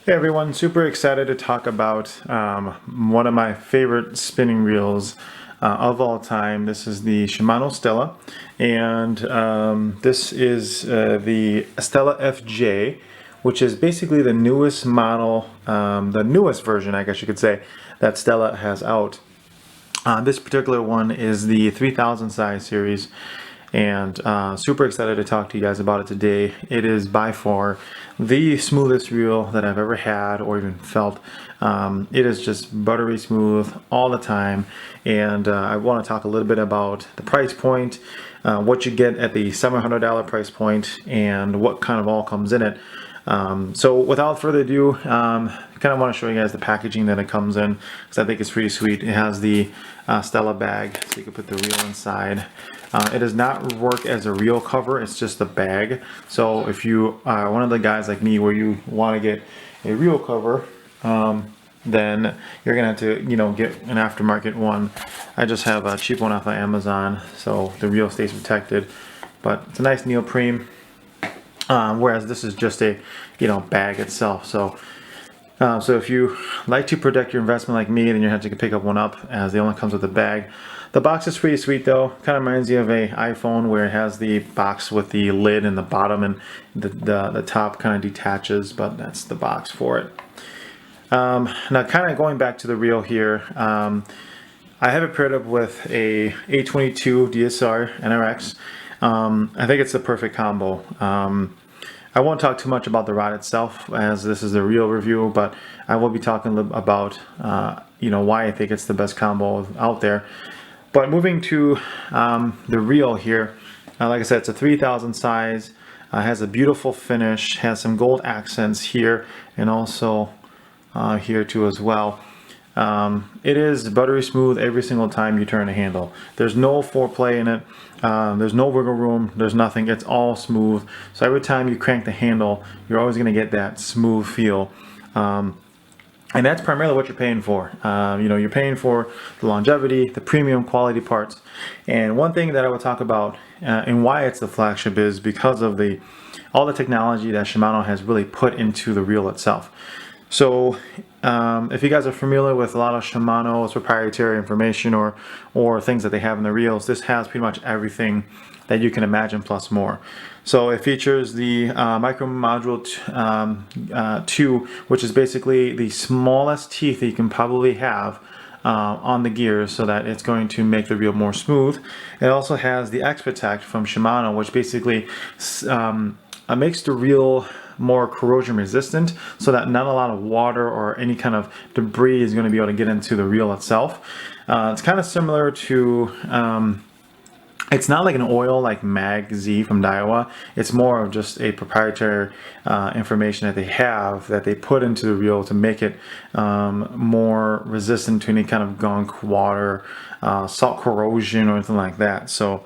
Hey everyone, super excited to talk about one of my favorite spinning reels of all time. This is the Shimano Stella, and this is the Stella FJ, which is basically the newest model, the newest version, I guess you could say, that Stella has out. This particular one is the 3000 size series, and super excited to talk to you guys about it today. It is by far the smoothest reel that I've ever had or even felt. It is just buttery smooth all the time, and I want to talk a little bit about the price point, what you get at the $700 price point, and what kind of all comes in it. So without further ado, kind of want to show you guys the packaging that it comes in, because I think it's pretty sweet. It has the Stella bag, so you can put the reel inside. It does not work as a reel cover, it's just a bag. So if you are one of the guys like me where you want to get a reel cover, then you're gonna have to, get an aftermarket one. I just have a cheap one off of Amazon, so the reel stays protected. But it's a nice neoprene. Whereas this is just a bag itself. So if you like to protect your investment like me, then you have to pick up one up, as they only comes with a bag. The box is pretty sweet though. Kind of reminds you of a iPhone where it has the box with the lid in the bottom, and the top kind of detaches, but that's the box for it. Now kind of going back to the reel here, I have it paired up with a 822 DSR NRX. I think it's the perfect combo. I won't talk too much about the rod itself, as this is a reel review, but I will be talking about why I think it's the best combo out there. But moving to the reel here, like I said, it's a 3000 size, has a beautiful finish, has some gold accents here, and also here too as well. It is buttery smooth every single time you turn the handle. There's no foreplay in it. There's no wiggle room. There's nothing. It's all smooth. So every time you crank the handle, you're always going to get that smooth feel. And that's primarily what you're paying for. You're paying for the longevity, the premium quality parts. And one thing that I would talk about and why it's the flagship is because of all the technology that Shimano has really put into the reel itself. So if you guys are familiar with a lot of Shimano's proprietary information or things that they have in the reels, this has pretty much everything that you can imagine plus more. So it features the micro module 2, which is basically the smallest teeth that you can probably have on the gears, so that it's going to make the reel more smooth. It also has the X Protect from Shimano, which basically makes the reel more corrosion resistant, so that not a lot of water or any kind of debris is going to be able to get into the reel itself. It's kind of similar to it's not like an oil like Mag Z from Daiwa. It's more of just a proprietary information that they have that they put into the reel to make it more resistant to any kind of gunk, water, salt corrosion, or anything like that. So,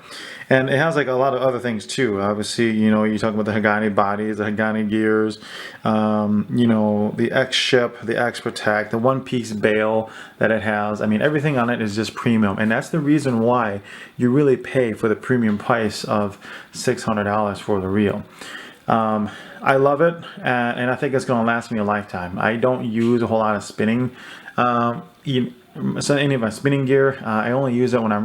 and it has like a lot of other things too. Obviously, you talk about the Hagani bodies, the Hagani gears, the X ship, the X Protect, the one-piece bail that it has. I mean, everything on it is just premium, and that's the reason why you really pay for the premium price of $600 for the reel. I love it, and I think it's going to last me a lifetime. I don't use a whole lot of spinning. So any of my spinning gear, I only use it when I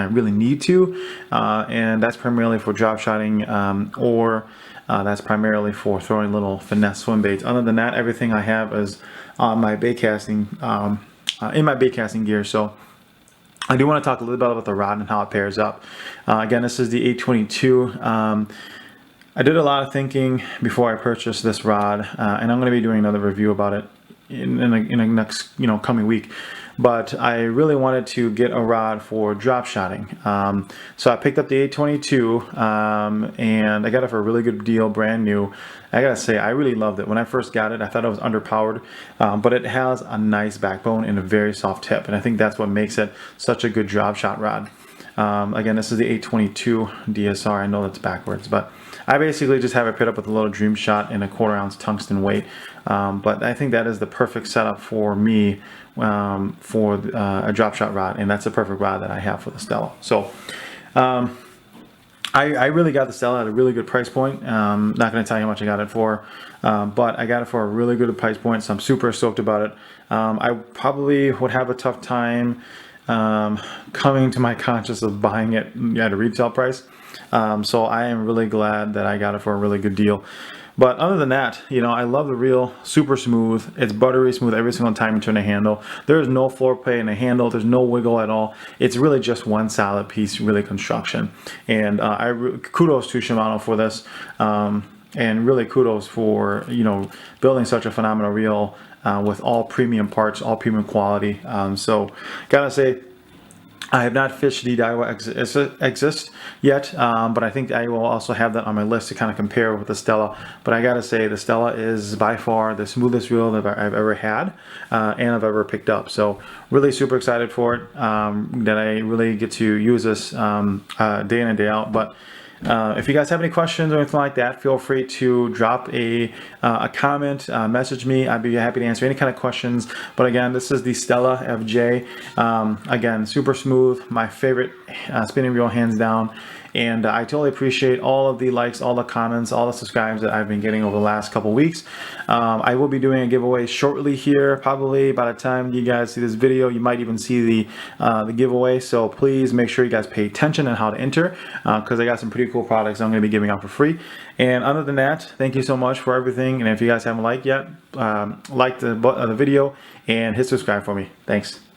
really need to, and that's primarily for drop shotting, or that's primarily for throwing little finesse swim baits. Other than that, everything I have is on my bait casting, in my bait casting gear. So I do want to talk a little bit about the rod and how it pairs up. Again, this is the 822. I did a lot of thinking before I purchased this rod, and I'm going to be doing another review about it in the next coming week. But I really wanted to get a rod for drop shotting. So I picked up the 822, and I got it for a really good deal, brand new. I gotta say, I really loved it. When I first got it, I thought it was underpowered, but it has a nice backbone and a very soft tip, and I think that's what makes it such a good drop shot rod. Again, this is the 822 DSR. I know that's backwards, but I basically just have it paired up with a little Dream Shot and a 1/4 ounce tungsten weight. But I think that is the perfect setup for me for a drop shot rod, and that's the perfect rod that I have for the Stella. So I really got the Stella at a really good price point. Not going to tell you how much I got it for, but I got it for a really good price point, so I'm super stoked about it. I probably would have a tough time coming to my conscience of buying it at a retail price. So I am really glad that I got it for a really good deal. But other than that, you know, I love the reel, super smooth. It's buttery smooth every single time you turn the handle. There's no floor play in the handle. There's no wiggle at all. It's really just one solid piece, really construction. And kudos to Shimano for this. And really kudos for, you know, building such a phenomenal reel with all premium parts, all premium quality. So gotta say, I have not fished the Daiwa Exist yet, but I think I will also have that on my list to kind of compare with the Stella. But I gotta say, the Stella is by far the smoothest reel that I've ever had and I've ever picked up. So really super excited for it, that I really get to use this day in and day out. But if you guys have any questions or anything like that, feel free to drop a comment, message me. I'd be happy to answer any kind of questions. But again, this is the Stella FJ. Again, super smooth, my favorite spinning reel hands down. And I totally appreciate all of the likes, all the comments, all the subscribes that I've been getting over the last couple weeks. I will be doing a giveaway shortly here. Probably by the time you guys see this video, you might even see the giveaway. So please make sure you guys pay attention on how to enter, because I got some pretty cool products I'm going to be giving out for free. And other than that, thank you so much for everything. And if you guys haven't liked yet, like the video and hit subscribe for me. Thanks.